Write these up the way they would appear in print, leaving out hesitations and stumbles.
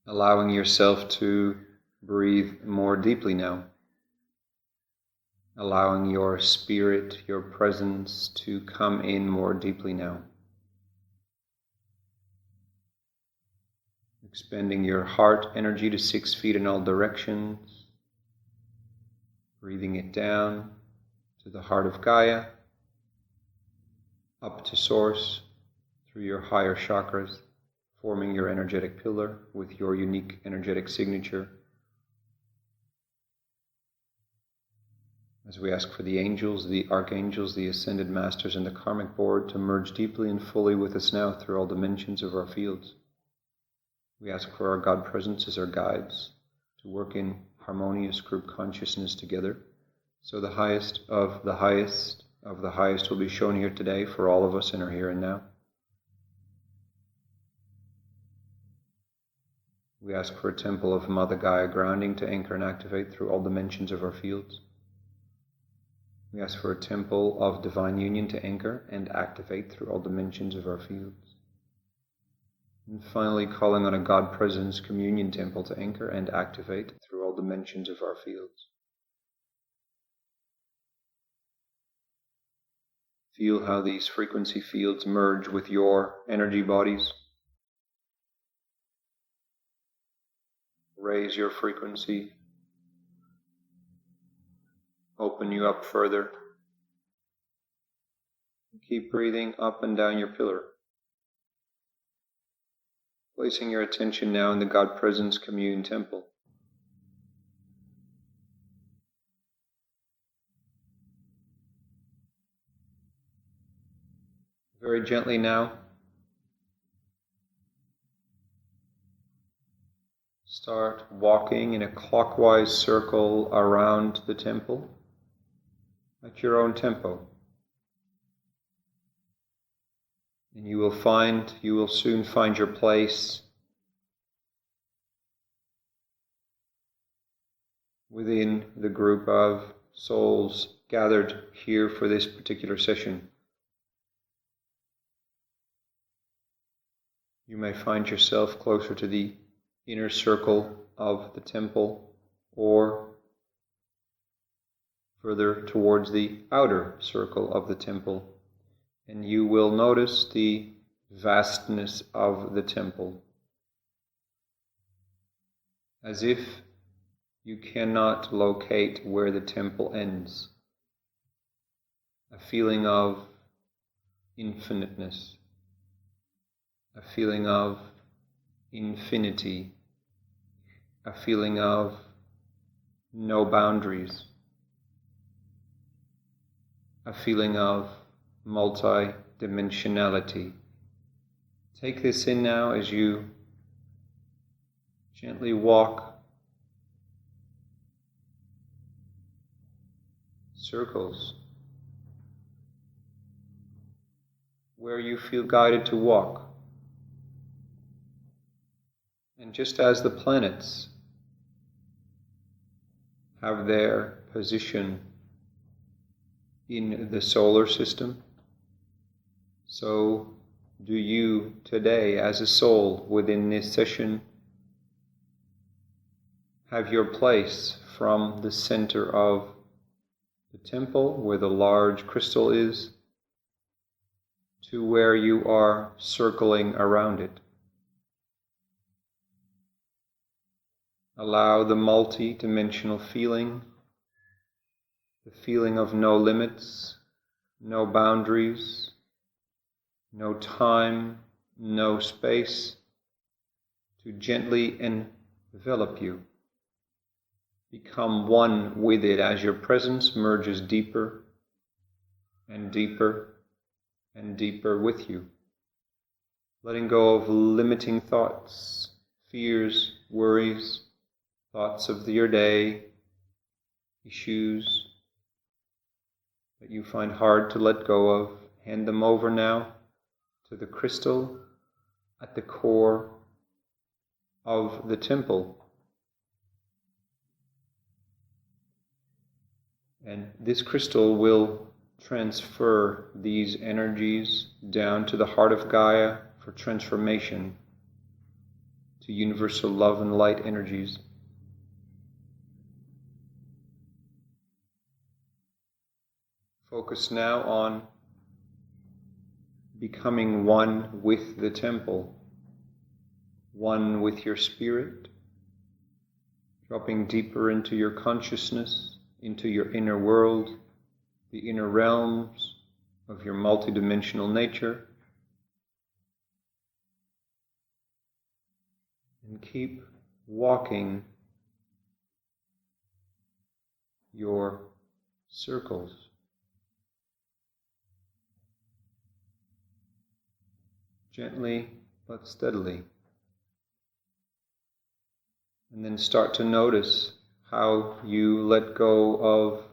allowing yourself to breathe more deeply now, allowing your spirit, your presence to come in more deeply now. Expending your heart energy to 6 feet in all directions, breathing it down to the heart of Gaia, up to Source through your higher chakras, forming your energetic pillar with your unique energetic signature. As we ask for the angels, the archangels, the ascended masters, and the karmic board to merge deeply and fully with us now through all dimensions of our fields. We ask for our God presence as our guides to work in harmonious group consciousness together. So the highest of the highest of the highest will be shown here today for all of us in our here and now. We ask for a temple of Mother Gaia grounding to anchor and activate through all dimensions of our fields. We ask for a temple of divine union to anchor and activate through all dimensions of our fields. And finally, calling on a God Presence communion temple to anchor and activate through all dimensions of our fields. Feel how these frequency fields merge with your energy bodies. Raise your frequency. Open you up further. Keep breathing up and down your pillar. Placing your attention now in the God Presence Communion Temple. Very gently now, start walking in a clockwise circle around the temple at your own tempo. And you will soon find your place within the group of souls gathered here for this particular session. You may find yourself closer to the inner circle of the temple or further towards the outer circle of the temple. And you will notice the vastness of the temple, as if you cannot locate where the temple ends. A feeling of infiniteness, a feeling of infinity, a feeling of no boundaries, a feeling of multi-dimensionality. Take this in now as you gently walk circles where you feel guided to walk. And just as the planets have their position in the solar system, so do you today as a soul within this session have your place from the center of the temple where the large crystal is to where you are circling around it. Allow the multi-dimensional feeling, the feeling of no limits, no boundaries, no time, no space, to gently envelop you. Become one with it as your presence merges deeper and deeper and deeper with you. Letting go of limiting thoughts, fears, worries, thoughts of your day, issues that you find hard to let go of. Hand them over now to the crystal at the core of the temple. And this crystal will transfer these energies down to the heart of Gaia for transformation, to universal love and light energies. Focus now on becoming one with the temple, one with your spirit, dropping deeper into your consciousness, into your inner world, the inner realms of your multidimensional nature. And keep walking your circles. Gently but steadily. And then start to notice how you let go of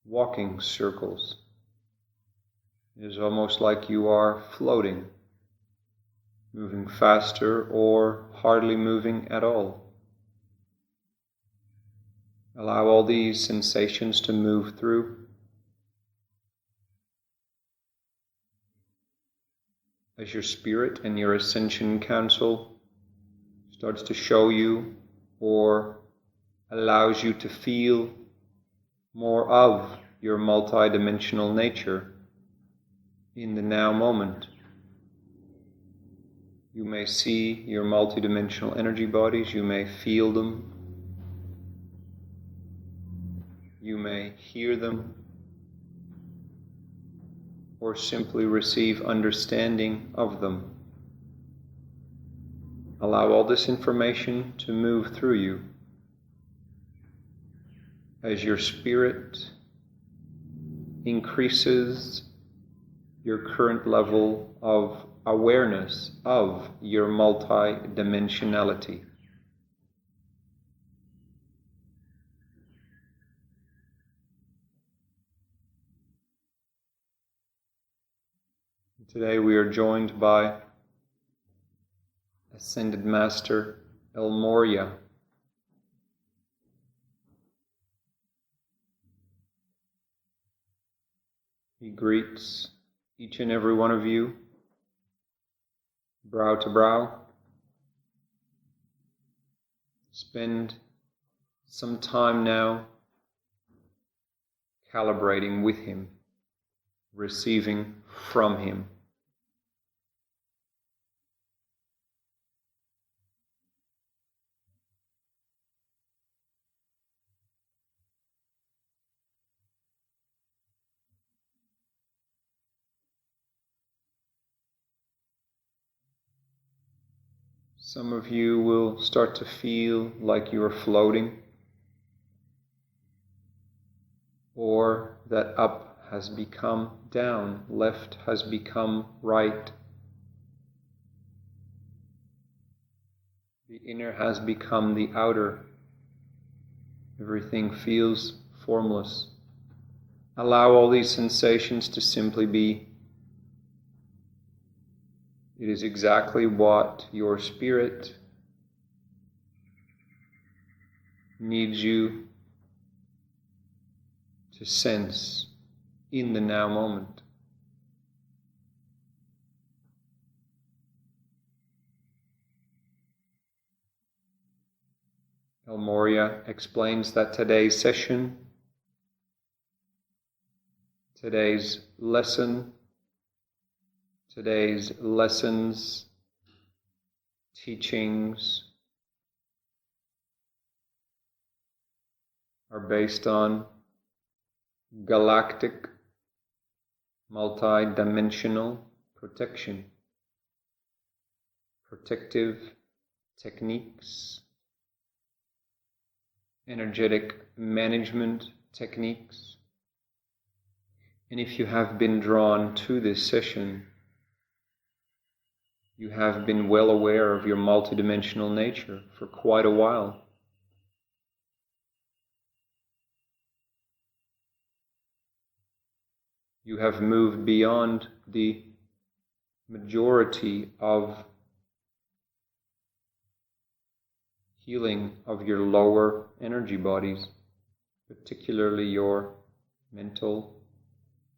walking circles. It is almost like you are floating, moving faster or hardly moving at all. Allow all these sensations to move through. As your spirit and your Ascension Council starts to show you or allows you to feel more of your multidimensional nature in the now moment. You may see your multidimensional energy bodies, you may feel them, you may hear them, or simply receive understanding of them. Allow all this information to move through you. As your spirit increases your current level of awareness of your multidimensionality. Today we are joined by Ascended Master Morya. He greets each and every one of you, brow to brow. Spend some time now calibrating with him, receiving from him. Some of you will start to feel like you are floating, or that up has become down, left has become right. The inner has become the outer. Everything feels formless. Allow all these sensations to simply be. It is exactly what your spirit needs you to sense in the now moment. Morya explains that today's session, today's lesson, today's lessons, teachings are based on galactic, multi-dimensional protection, protective techniques, energetic management techniques. And if you have been drawn to this session, you have been well aware of your multidimensional nature for quite a while. You have moved beyond the majority of healing of your lower energy bodies, particularly your mental,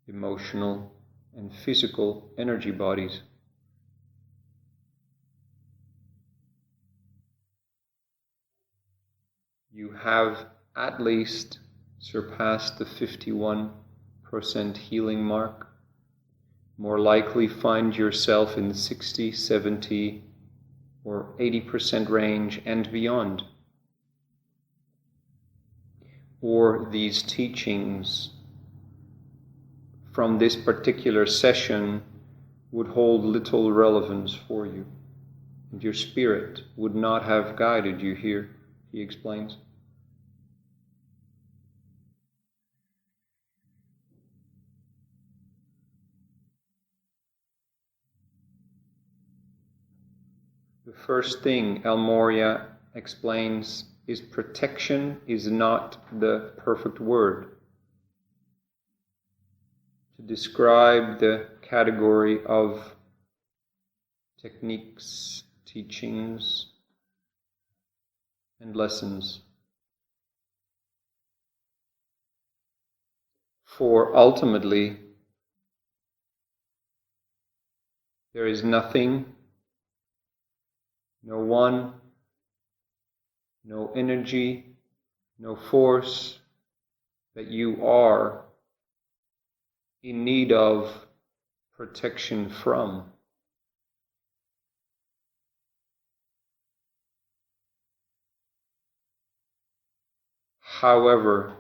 emotional, and physical energy bodies. you have at least surpassed the 51% healing mark. More likely find yourself in the 60, 70, or 80% range and beyond. Or these teachings from this particular session would hold little relevance for you, and your spirit would not have guided you here, he explains. The first thing Morya explains is protection is not the perfect word to describe the category of techniques, teachings, and lessons. For ultimately, there is nothing, no one, no energy, no force that you are in need of protection from. However,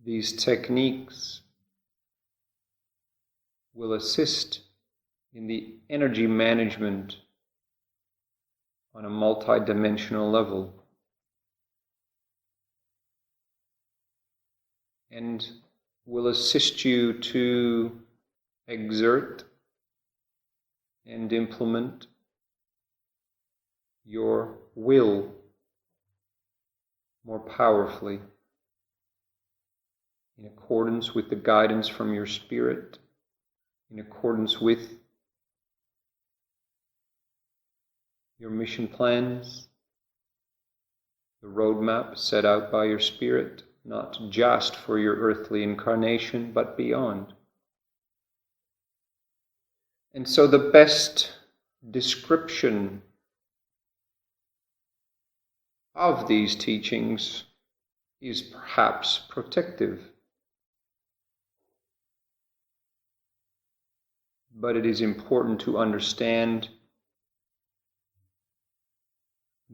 these techniques will assist in the energy management on a multi-dimensional level, and will assist you to exert and implement your will more powerfully in accordance with the guidance from your spirit, in accordance with your mission plans, the roadmap set out by your spirit, not just for your earthly incarnation, but beyond. And so the best description of these teachings is perhaps protective. But it is important to understand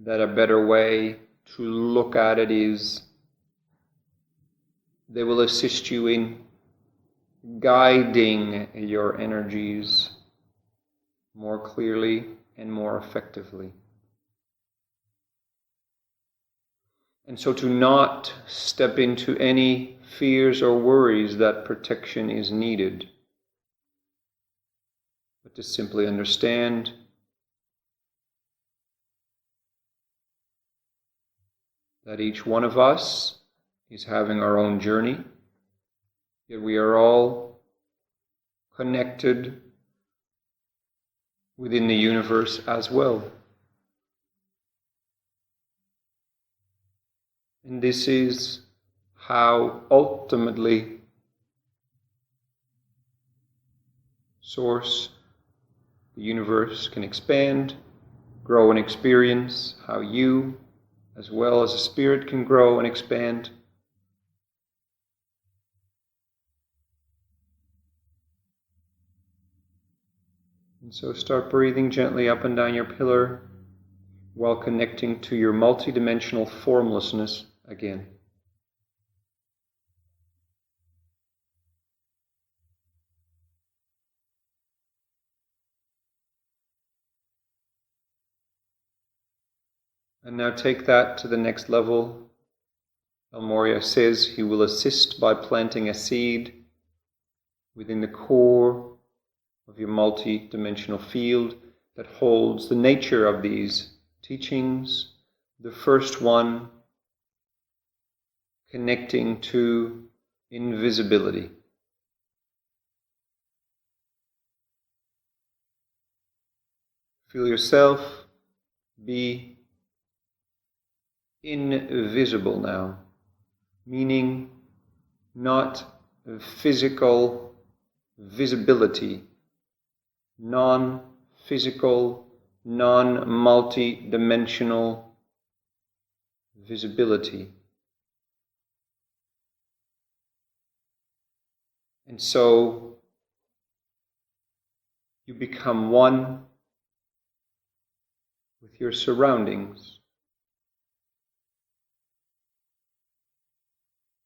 that a better way to look at it is they will assist you in guiding your energies more clearly and more effectively. And so to not step into any fears or worries that protection is needed, but to simply understand that each one of us is having our own journey, yet we are all connected within the universe as well. And this is how ultimately Source, the universe, can expand, grow and experience, how you, as well as a spirit, can grow and expand. And so start breathing gently up and down your pillar while connecting to your multidimensional formlessness again. And now take that to the next level. Morya says he will assist by planting a seed within the core of your multi-dimensional field that holds the nature of these teachings. The first one, connecting to invisibility. Feel yourself be invisible now, meaning not physical visibility, non-physical, non-multi-dimensional invisibility. And so you become one with your surroundings.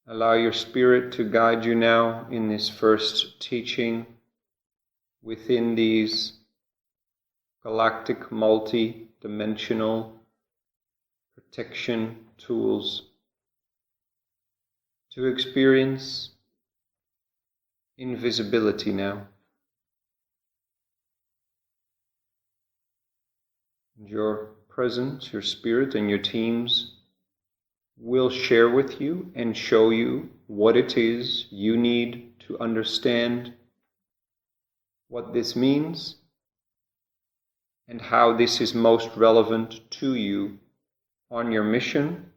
Allow your spirit to guide you now in this first teaching within these galactic, multi-dimensional protection tools to experience invisibility now. And your presence, your spirit, and your teams will share with you and show you what it is you need to understand what this means and how this is most relevant to you on your mission,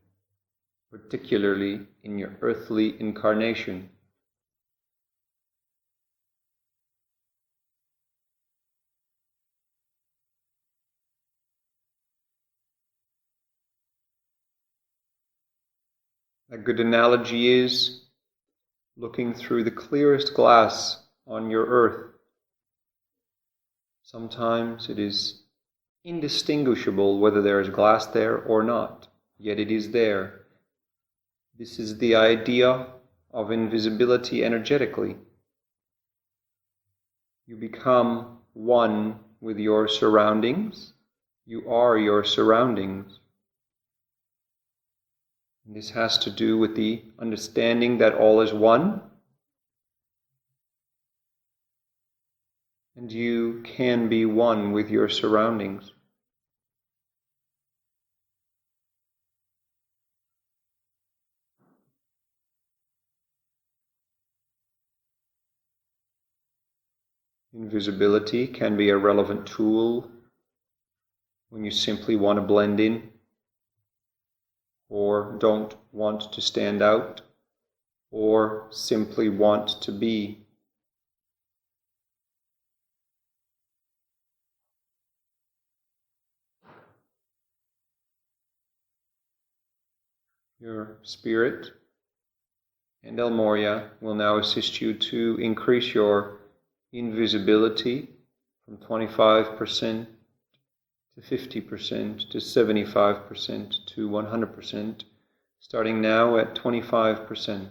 particularly in your earthly incarnation. A good analogy is looking through the clearest glass on your earth. Sometimes it is indistinguishable whether there is glass there or not, yet it is there. This is the idea of invisibility energetically. You become one with your surroundings. You are your surroundings. And this has to do with the understanding that all is one, and you can be one with your surroundings. Invisibility can be a relevant tool when you simply want to blend in or don't want to stand out or simply want to be. Your spirit and Morya will now assist you to increase your invisibility from 25% to 50% to 75% to 100%, starting now at 25%.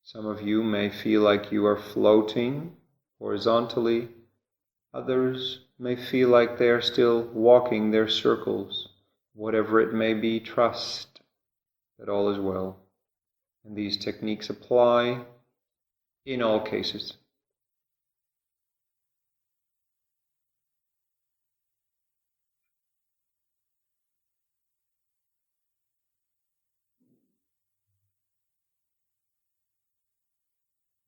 Some of you may feel like you are floating horizontally. Others may feel like they are still walking their circles. Whatever it may be, trust that all is well. And these techniques apply in all cases.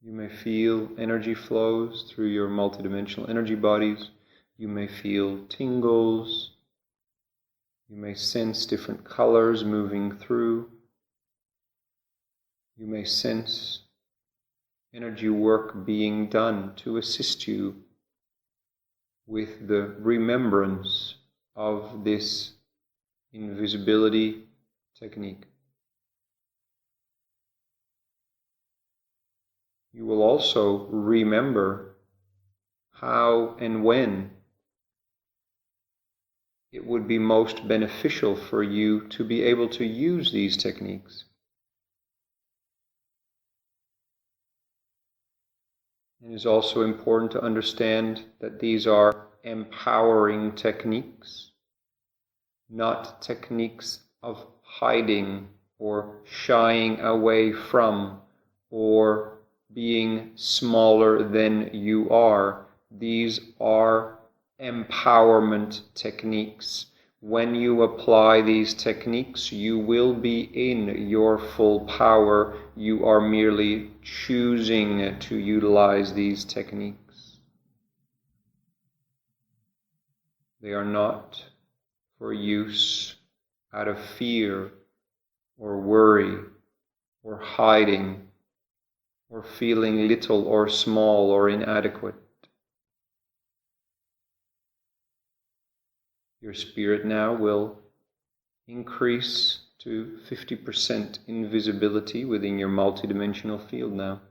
You may feel energy flows through your multidimensional energy bodies. You may feel tingles. You may sense different colors moving through. You may sense energy work being done to assist you with the remembrance of this invisibility technique. You will also remember how and when it would be most beneficial for you to be able to use these techniques. It is also important to understand that these are empowering techniques, not techniques of hiding or shying away from or being smaller than you are. These are empowerment techniques. When you apply these techniques, you will be in your full power. You are merely choosing to utilize these techniques. They are not for use out of fear or worry or hiding or feeling little or small or inadequate. Your spirit now will increase to 50% invisibility within your multidimensional field now.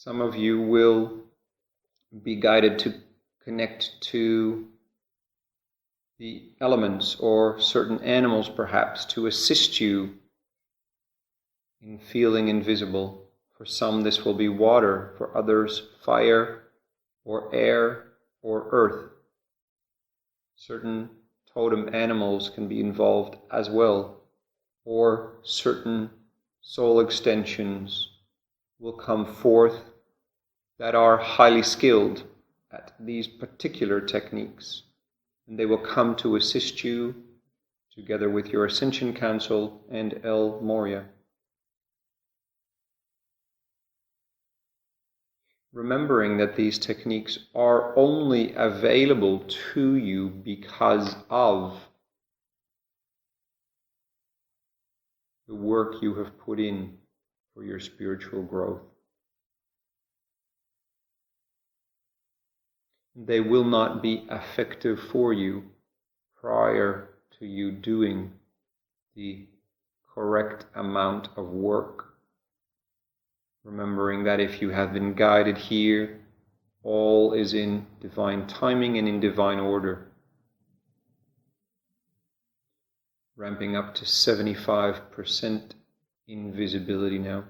Some of you will be guided to connect to the elements or certain animals perhaps to assist you in feeling invisible. For some this will be water, for others fire or air or earth. Certain totem animals can be involved as well, or certain soul extensions will come forth that are highly skilled at these particular techniques, and they will come to assist you together with your Ascension Council and El Morya. Remembering that these techniques are only available to you because of the work you have put in for your spiritual growth. They will not be effective for you prior to you doing the correct amount of work. Remembering that if you have been guided here, all is in divine timing and in divine order. Ramping up to 75% invisibility now.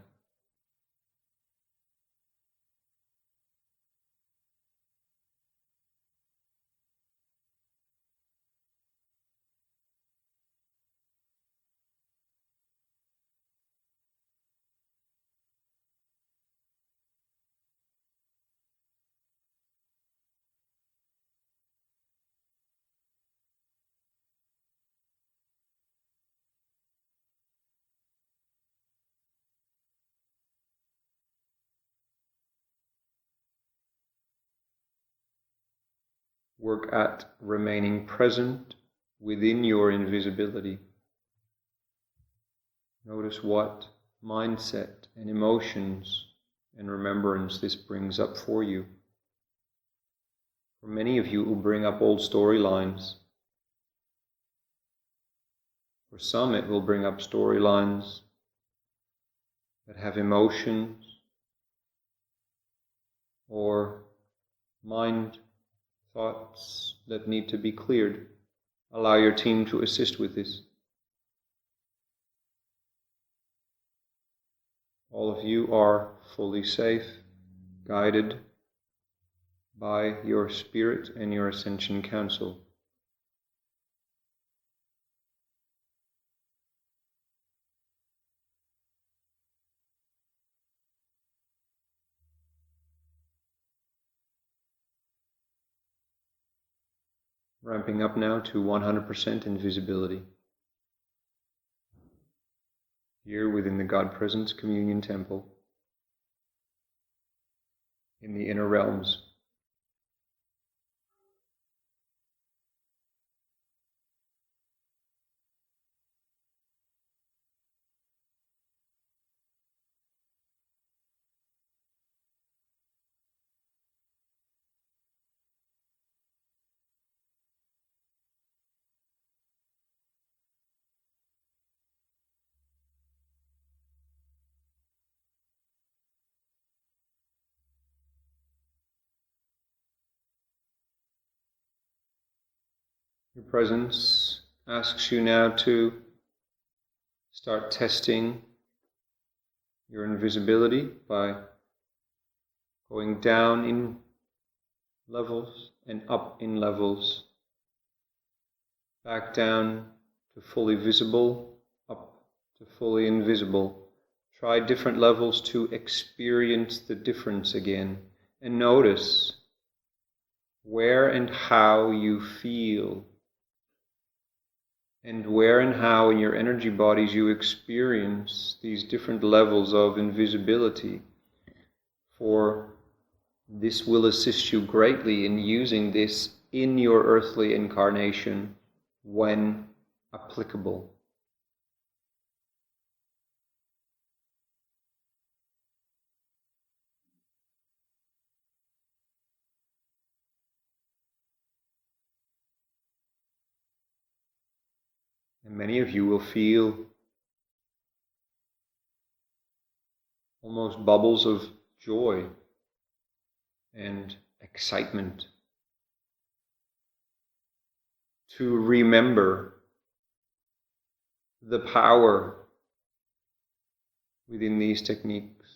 Work at remaining present within your invisibility. Notice what mindset and emotions and remembrance this brings up for you. For many of you, it will bring up old storylines. For some, it will bring up storylines that have emotions or mind thoughts that need to be cleared. Allow your team to assist with this. All of you are fully safe, guided by your spirit and your Ascension Council. Ramping up now to 100% invisibility. Here within the God Presence Communion Temple, in the inner realms. Your presence asks you now to start testing your invisibility by going down in levels and up in levels. Back down to fully visible, up to fully invisible, Try different levels to experience the difference again, and notice where and how you feel, and where and how in your energy bodies you experience these different levels of invisibility. For this will assist you greatly in using this in your earthly incarnation when applicable. And many of you will feel almost bubbles of joy and excitement to remember the power within these techniques.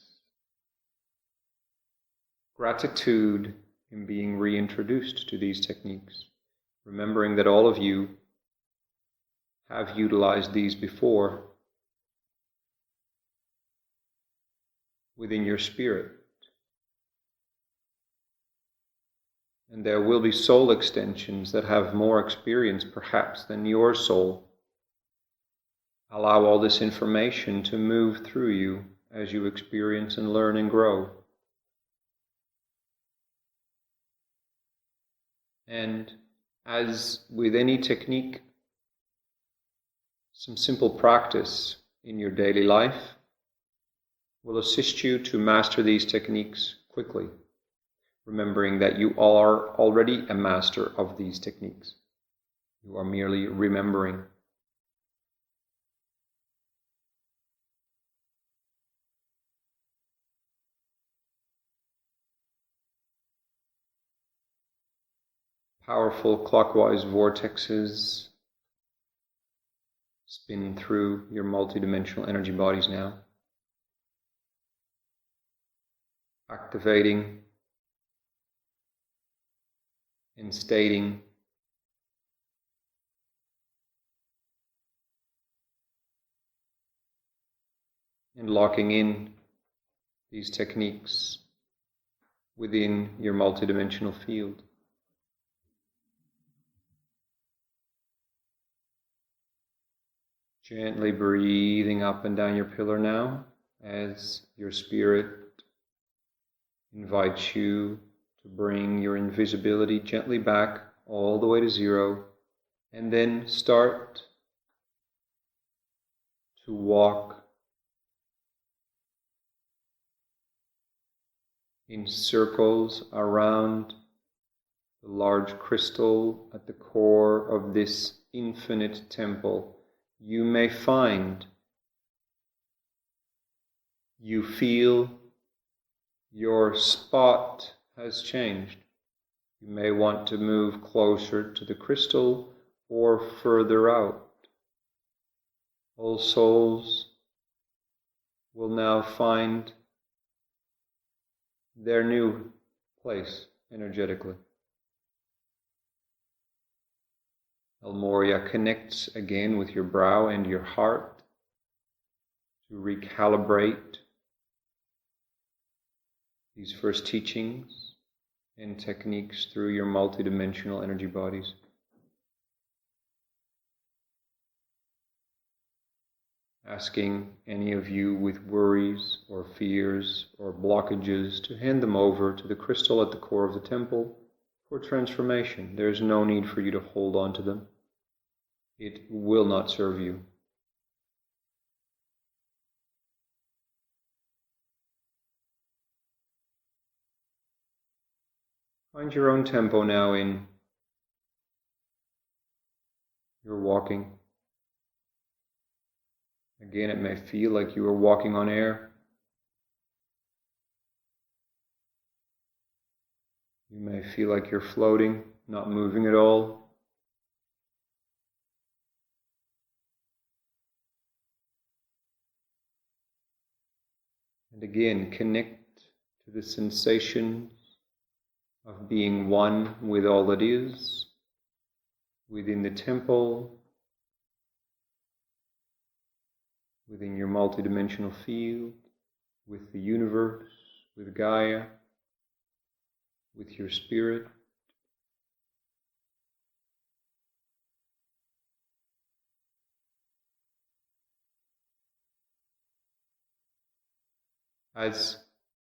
Gratitude in being reintroduced to these techniques, remembering that all of you have utilized these before within your spirit. And there will be soul extensions that have more experience perhaps than your soul. Allow all this information to move through you as you experience and learn and grow. And as with any technique, some simple practice in your daily life will assist you to master these techniques quickly, remembering that you are already a master of these techniques. You are merely remembering. Powerful clockwise vortexes spin through your multidimensional energy bodies now, activating, instating, and locking in these techniques within your multidimensional field. Gently breathing up and down your pillar now as your spirit invites you to bring your invisibility gently back all the way to zero, and then start to walk in circles around the large crystal at the core of this infinite temple. You may find you feel your spot has changed. You may want to move closer to the crystal or further out. All souls will now find their new place energetically. Morya connects again with your brow and your heart to recalibrate these first teachings and techniques through your multidimensional energy bodies. Asking any of you with worries or fears or blockages to hand them over to the crystal at the core of the temple for transformation. There is no need for you to hold on to them. It will not serve you. Find your own tempo now in your walking. Again, it may feel like you are walking on air. You may feel like you're floating, not moving at all. And again, connect to the sensations of being one with all that is, within the temple, within your multidimensional field, with the universe, with Gaia, with your spirit. As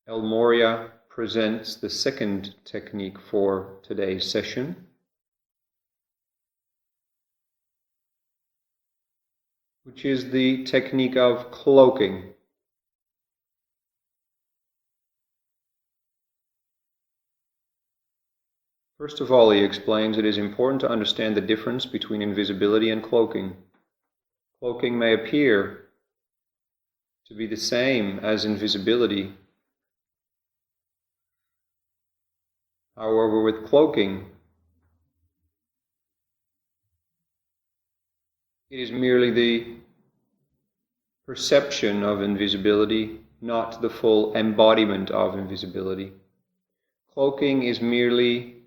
Morya presents the second technique for today's session, which is the technique of cloaking. First of all, he explains it is important to understand the difference between invisibility and cloaking. Cloaking may appear to be the same as invisibility. However, with cloaking, it is merely the perception of invisibility, not the full embodiment of invisibility. Cloaking is merely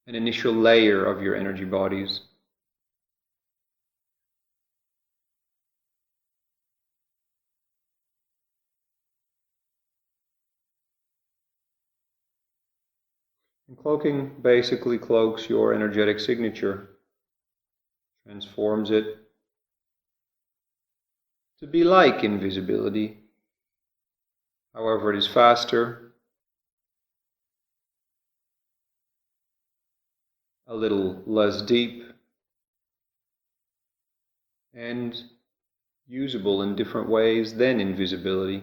an initial layer of your energy bodies. And cloaking basically cloaks your energetic signature, transforms it to be like invisibility. However, it is faster, a little less deep, and usable in different ways than invisibility.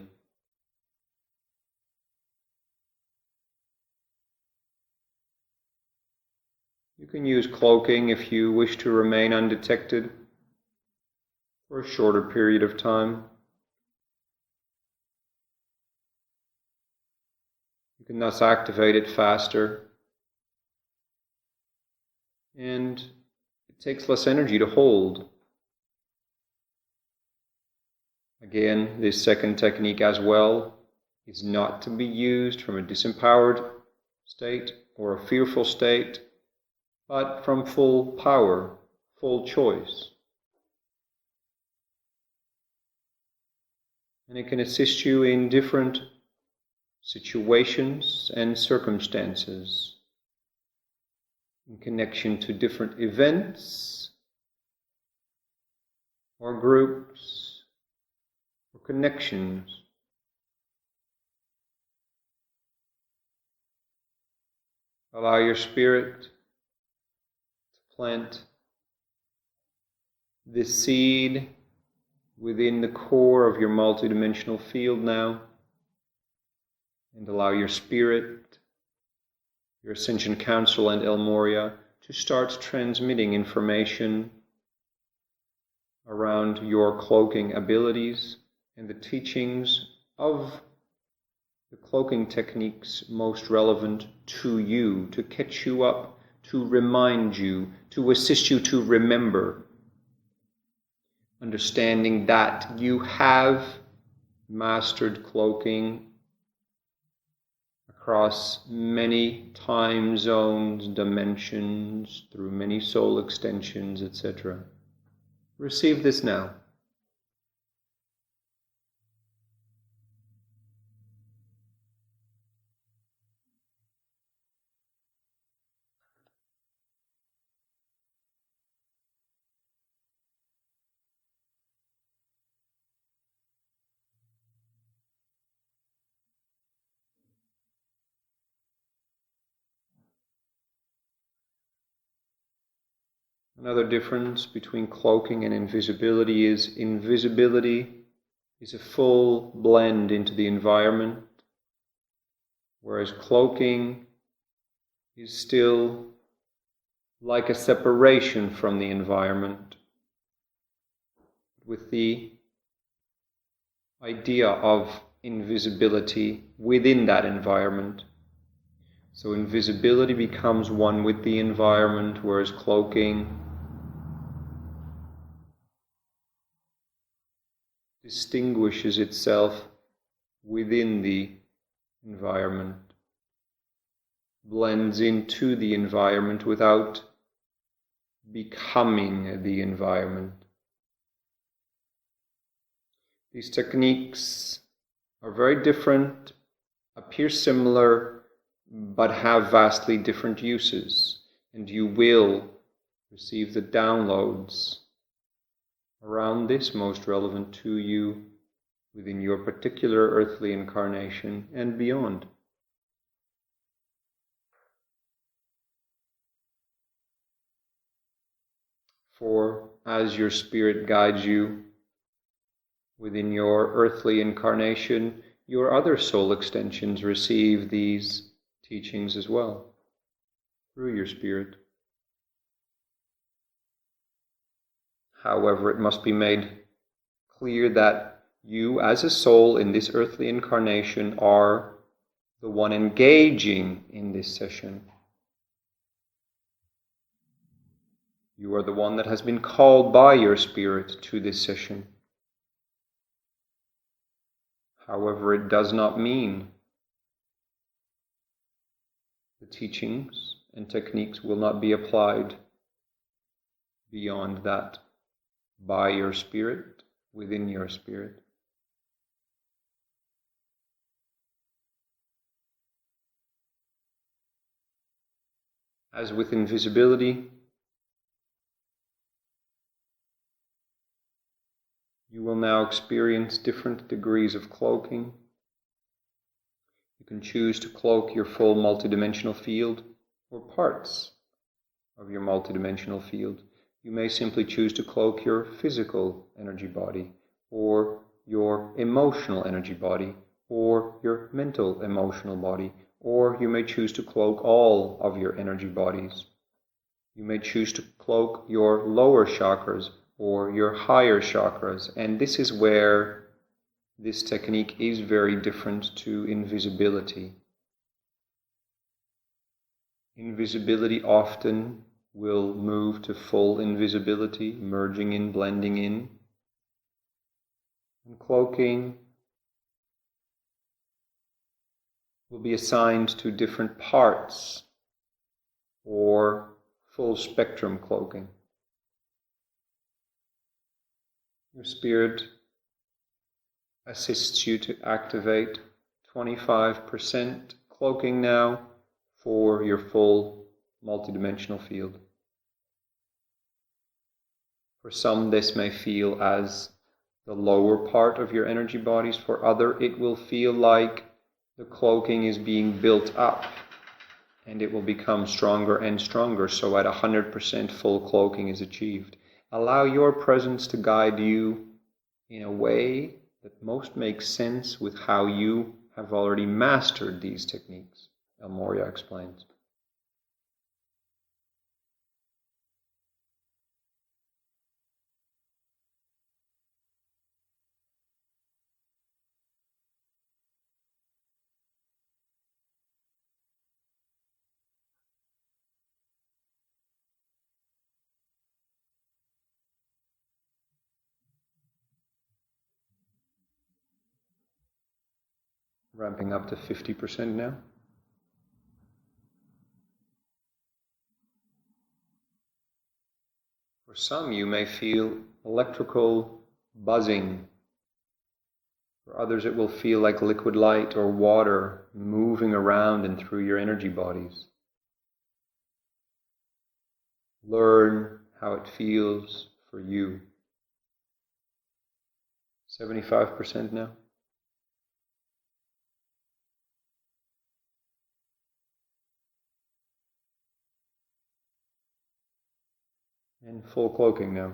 You can use cloaking if you wish to remain undetected for a shorter period of time. You can thus activate it faster, and it takes less energy to hold. Again, this second technique as well is not to be used from a disempowered state or a fearful state, but from full power, full choice. And it can assist you in different situations and circumstances, in connection to different events or groups or connections. Allow your spirit plant this seed within the core of your multidimensional field now, and allow your spirit, your Ascension Council and Morya to start transmitting information around your cloaking abilities and the teachings of the cloaking techniques most relevant to you, to catch you up, to remind you, to assist you to remember, understanding that you have mastered cloaking across many time zones, dimensions, through many soul extensions, etc. Receive this now. Another difference between cloaking and invisibility is invisibility is a full blend into the environment, whereas cloaking is still like a separation from the environment, with the idea of invisibility within that environment. So invisibility becomes one with the environment, whereas cloaking distinguishes itself within the environment, blends into the environment without becoming the environment. These techniques are very different, appear similar, but have vastly different uses, and you will receive the downloads around this most relevant to you within your particular earthly incarnation and beyond. For as your spirit guides you within your earthly incarnation, your other soul extensions receive these teachings as well through your spirit. However, it must be made clear that you as a soul in this earthly incarnation are the one engaging in this session. You are the one that has been called by your spirit to this session. However, it does not mean the teachings and techniques will not be applied beyond that by your spirit, within your spirit. As with invisibility, you will now experience different degrees of cloaking. You can choose to cloak your full multidimensional field or parts of your multidimensional field. You may simply choose to cloak your physical energy body, or your emotional energy body, or your mental emotional body, or you may choose to cloak all of your energy bodies. You may choose to cloak your lower chakras or your higher chakras, and this is where this technique is very different to invisibility. Invisibility often will move to full invisibility, merging in, blending in. And cloaking will be assigned to different parts, or full spectrum cloaking. Your spirit assists you to activate 25% cloaking now for your full multidimensional field. For some, this may feel as the lower part of your energy bodies. For other, it will feel like the cloaking is being built up and it will become stronger and stronger. So at 100% full cloaking is achieved. Allow your presence to guide you in a way that most makes sense with how you have already mastered these techniques, Morya explains. Ramping up to 50% now. For some, you may feel electrical buzzing. For others, it will feel like liquid light or water moving around and through your energy bodies. Learn how it feels for you. 75% now. And full cloaking now.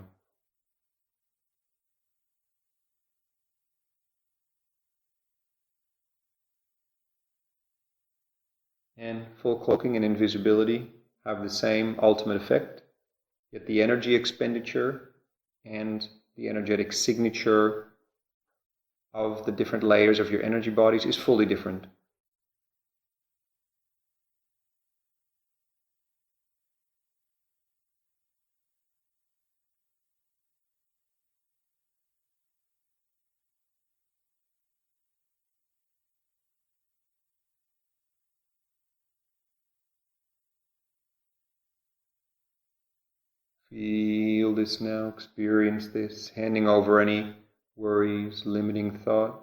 And full cloaking and invisibility have the same ultimate effect, yet the energy expenditure and the energetic signature of the different layers of your energy bodies is fully different. Feel this now, experience this, handing over any worries, limiting thoughts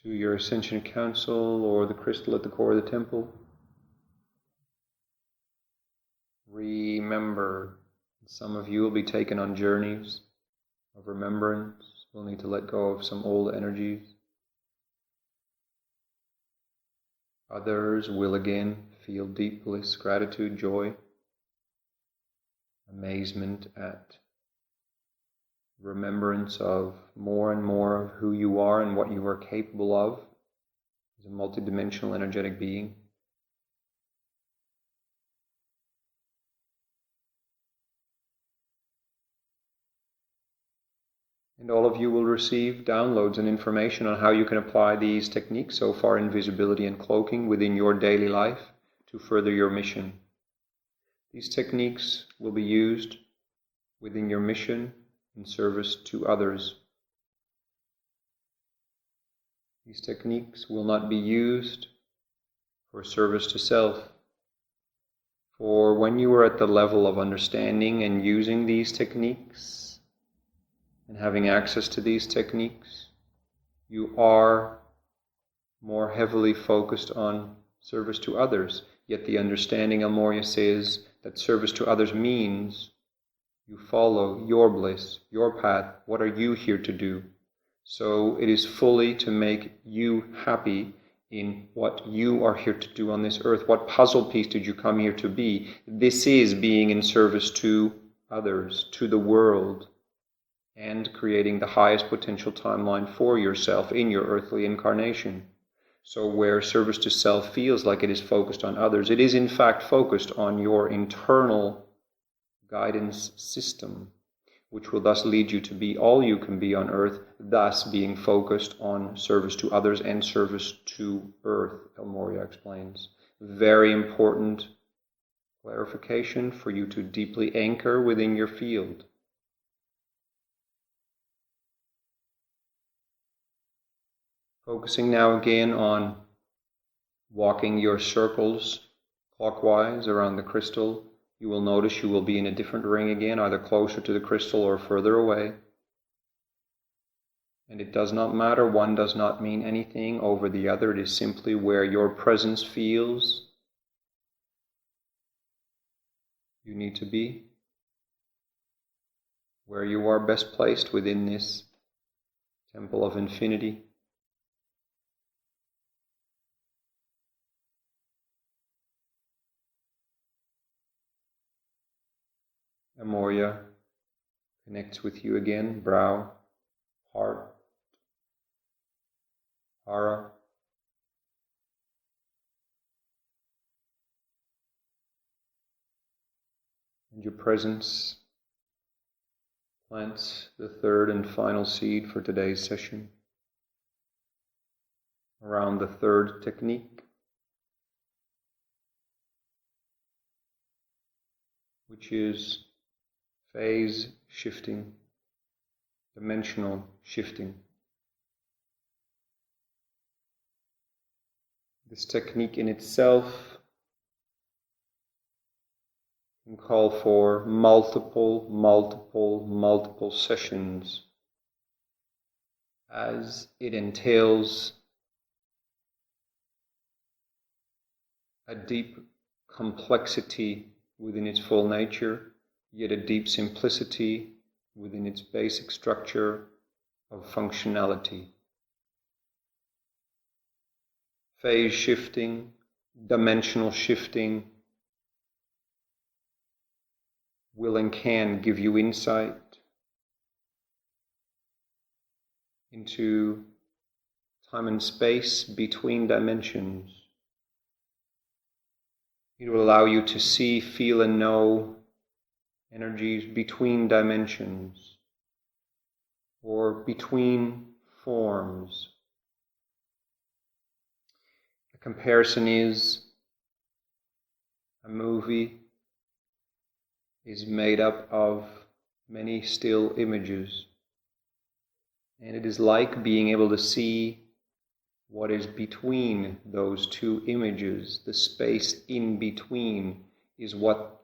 to your Ascension Council or the crystal at the core of the temple. Remember, some of you will be taken on journeys of remembrance. We'll need to let go of some old energies. Others will again feel deep bliss, gratitude, joy, amazement at remembrance of more and more of who you are and what you are capable of as a multidimensional energetic being. And all of you will receive downloads and information on how you can apply these techniques so far, invisibility and cloaking, within your daily life to further your mission. These techniques will be used within your mission in service to others. These techniques will not be used for service to self. For when you are at the level of understanding and using these techniques, and having access to these techniques, you are more heavily focused on service to others. Yet the understanding of Morya says that service to others means you follow your bliss, your path. What are you here to do? So it is fully to make you happy in what you are here to do on this earth. What puzzle piece did you come here to be? This is being in service to others, to the world, and creating the highest potential timeline for yourself in your earthly incarnation. So where service to self feels like it is focused on others, it is in fact focused on your internal guidance system, which will thus lead you to be all you can be on earth, thus being focused on service to others and service to earth, Morya explains. Very important clarification for you to deeply anchor within your field. Focusing now again on walking your circles clockwise around the crystal, you will notice you will be in a different ring again, either closer to the crystal or further away. And it does not matter, one does not mean anything over the other, it is simply where your presence feels you need to be, where you are best placed within this temple of infinity. Morya connects with you again, brow, heart, hara. And your presence plants the third and final seed for today's session around the third technique, which is phase shifting, dimensional shifting. This technique in itself can call for multiple sessions, as it entails a deep complexity within its full nature, yet a deep simplicity within its basic structure of functionality. Phase shifting, dimensional shifting will and can give you insight into time and space between dimensions. It will allow you to see, feel, and know energies between dimensions or between forms. A comparison is a movie is made up of many still images, and it is like being able to see What is between those two images, the space in between, is what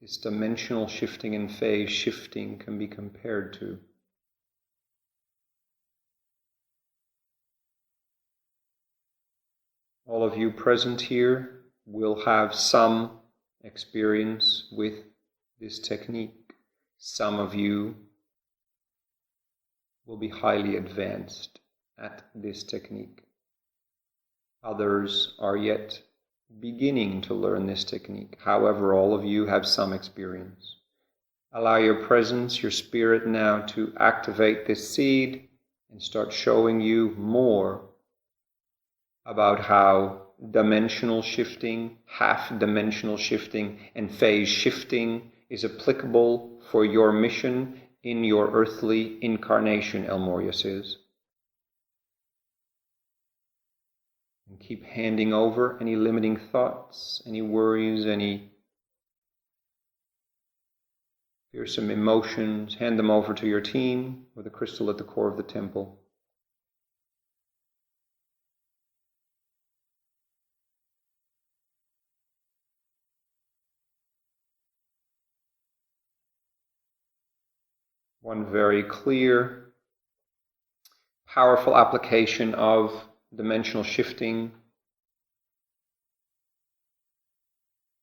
this dimensional shifting and phase shifting can be compared to. All of you present here will have some experience with this technique. Some of you will be highly advanced at this technique. Others are yet beginning to learn this technique. However, all of you have some experience. Allow your presence, your spirit now to activate this seed and start showing you more about how dimensional shifting, half-dimensional shifting, and phase shifting is applicable for your mission in your earthly incarnation, Morya says. And keep handing over any limiting thoughts, any worries, any fearsome emotions. Hand them over to your team or the crystal at the core of the temple. One very clear, powerful application of dimensional shifting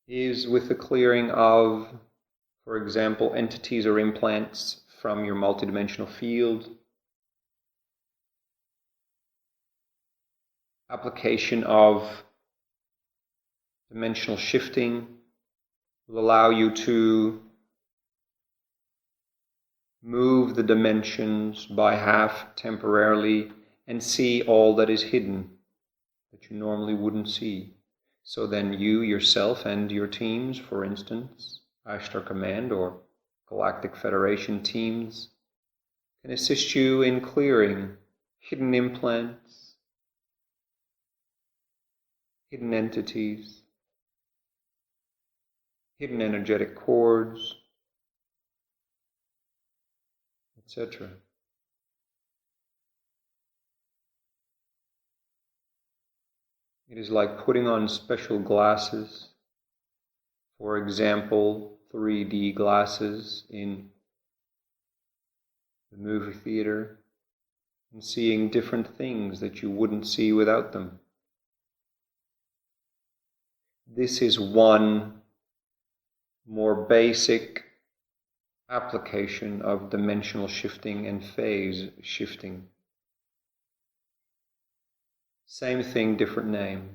is with the clearing of, for example, entities or implants from your multidimensional field. Application of dimensional shifting will allow you to move the dimensions by half temporarily and see all that is hidden that you normally wouldn't see. So then you yourself and your teams, for instance, Ashtar Command or Galactic Federation teams, can assist you in clearing hidden implants, hidden entities, hidden energetic cords, etc. It is like putting on special glasses, for example, 3D glasses in the movie theater, and seeing different things that you wouldn't see without them. This is one more basic application of dimensional shifting and phase shifting. Same thing, different name.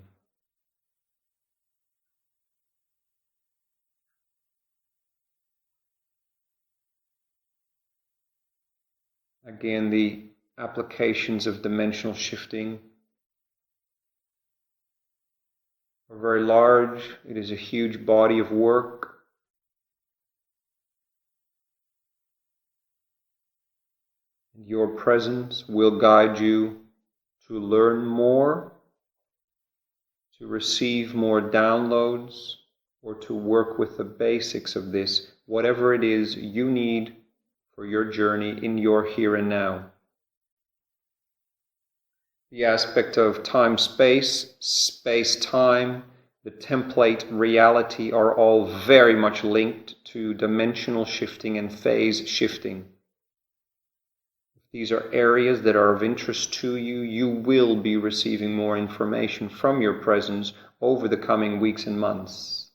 Again, the applications of dimensional shifting are very large. It is a huge body of work. And your presence will guide you to learn more, to receive more downloads, or to work with the basics of this, whatever it is you need for your journey in your here and now. The aspect of time-space, space-time, the template reality are all very much linked to dimensional shifting and phase shifting. These are areas that are of interest to you. You will be receiving more information from your presence over the coming weeks and months.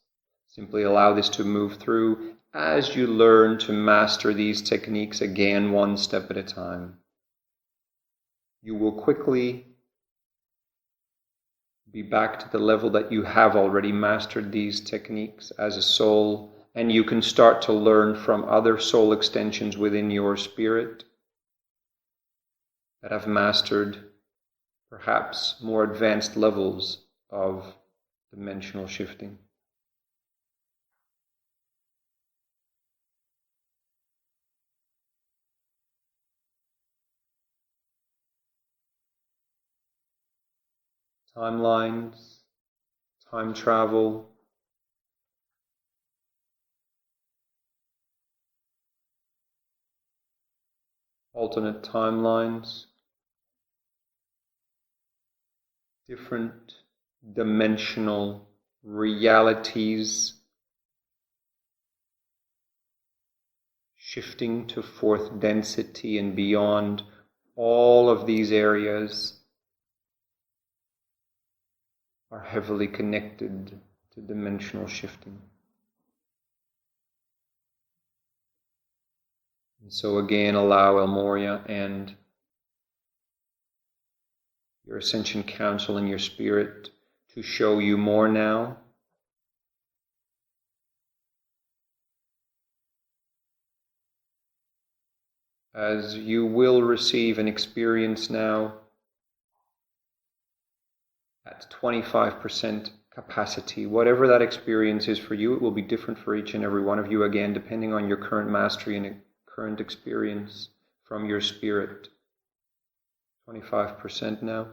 Simply allow this to move through as you learn to master these techniques again, one step at a time. You will quickly be back to the level that you have already mastered these techniques as a soul, and you can start to learn from other soul extensions within your spirit that have mastered perhaps more advanced levels of dimensional shifting. Timelines, time travel, alternate timelines, different dimensional realities shifting to fourth density and beyond. All of these areas are heavily connected to dimensional shifting. And so again, allow El Morya and your Ascension Council and your Spirit to show you more now. As you will receive an experience now at 25% capacity. Whatever that experience is for you, it will be different for each and every one of you, again, depending on your current mastery and current experience from your spirit. 25% now.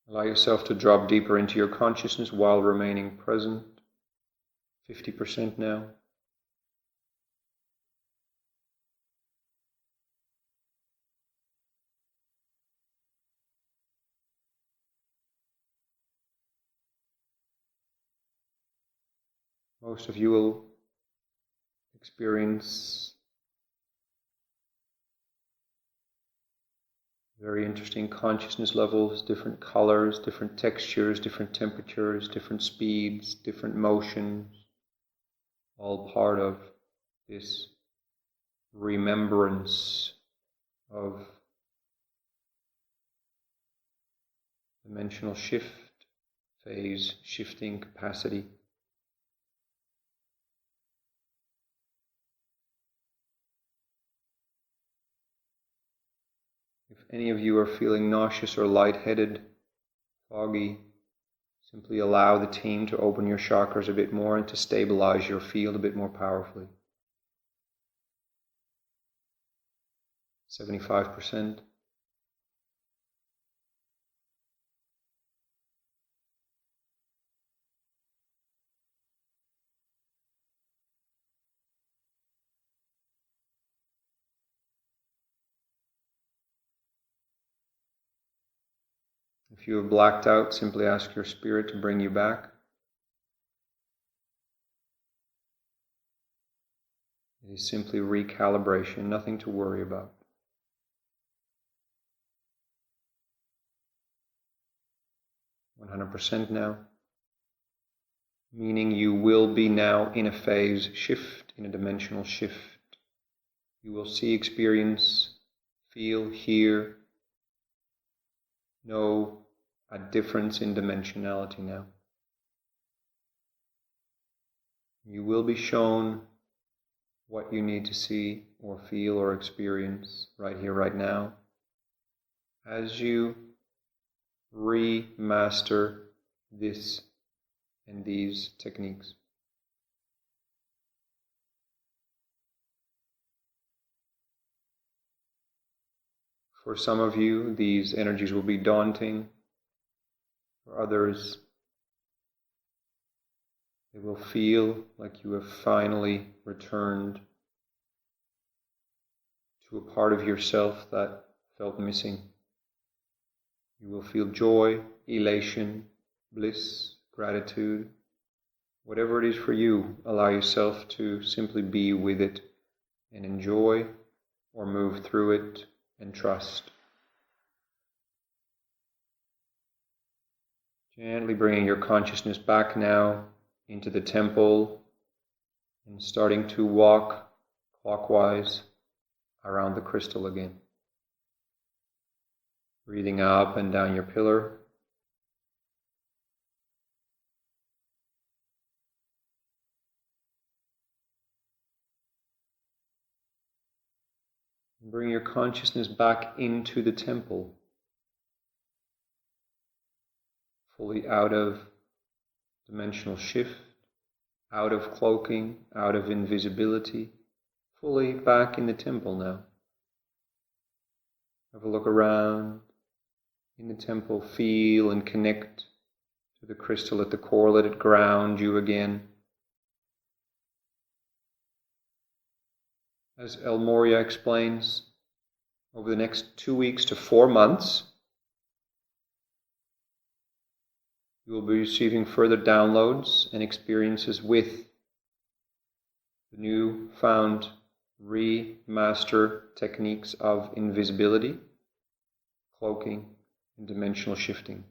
Allow yourself to drop deeper into your consciousness while remaining present. 50% now. Most of you will experience very interesting consciousness levels, different colors, different textures, different temperatures, different speeds, different motions, all part of this remembrance of dimensional shift, phase, shifting capacity. If any of you are feeling nauseous or lightheaded, foggy, simply allow the team to open your chakras a bit more and to stabilize your field a bit more powerfully. 75%. If you have blacked out, simply ask your spirit to bring you back. It is simply recalibration, nothing to worry about. 100% now, meaning you will be now in a phase shift, in a dimensional shift. You will see, experience, feel, hear, know a difference in dimensionality now. You will be shown what you need to see or feel or experience right here, right now, as you remaster this and these techniques. For some of you, these energies will be daunting. For others, it will feel like you have finally returned to a part of yourself that felt missing. You will feel joy, elation, bliss, gratitude. Whatever it is for you, allow yourself to simply be with it and enjoy or move through it and trust. Gently bringing your consciousness back now into the temple and starting to walk clockwise around the crystal again. Breathing up and down your pillar. Bring your consciousness back into the temple, fully out of dimensional shift, out of cloaking, out of invisibility, fully back in the temple now. Have a look around in the temple, feel and connect to the crystal at the core, let it ground you again. As Morya explains, over the next 2 weeks to 4 months, you will be receiving further downloads and experiences with the newfound remaster techniques of invisibility, cloaking, and dimensional shifting.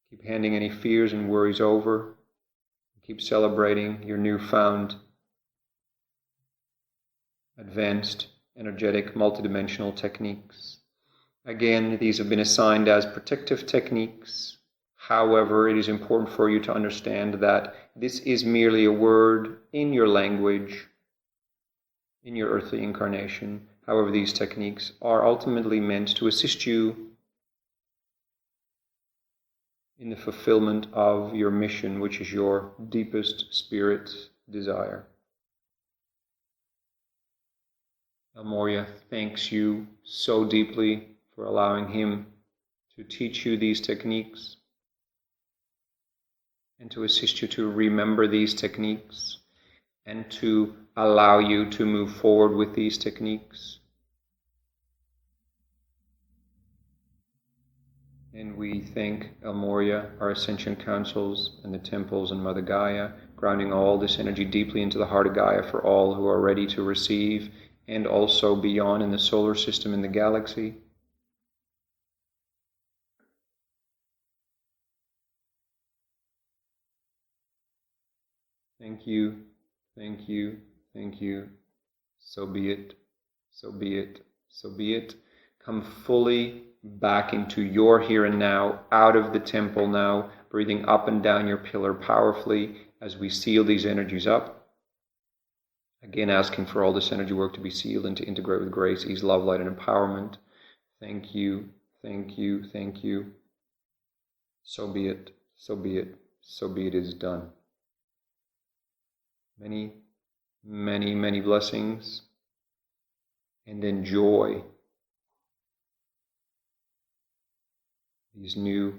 Keep handing any fears and worries over. Keep celebrating your newfound, advanced, energetic, multidimensional techniques. Again, these have been assigned as protective techniques. However, it is important for you to understand that this is merely a word in your language, in your earthly incarnation. However, these techniques are ultimately meant to assist you in the fulfillment of your mission, which is your deepest spirit's desire. Morya thanks you so deeply for allowing him to teach you these techniques and to assist you to remember these techniques and to allow you to move forward with these techniques. And we thank Morya, our Ascension Councils, and the temples and Mother Gaia, grounding all this energy deeply into the heart of Gaia for all who are ready to receive, and also beyond in the solar system and the galaxy. Thank you, thank you, thank you. So be it, so be it, so be it. Come fully back into your here and now, out of the temple now, breathing up and down your pillar powerfully as we seal these energies up. Again, asking for all this energy work to be sealed and to integrate with grace, ease, love, light, and empowerment. Thank you, thank you, thank you. So be it, so be it, so be it is done. Many, many, many blessings, and enjoy these new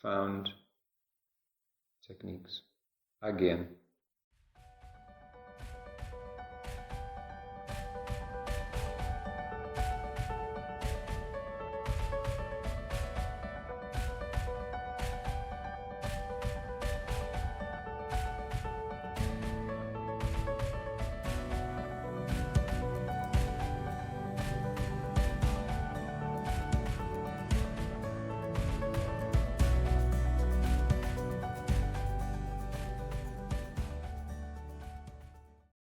found techniques again.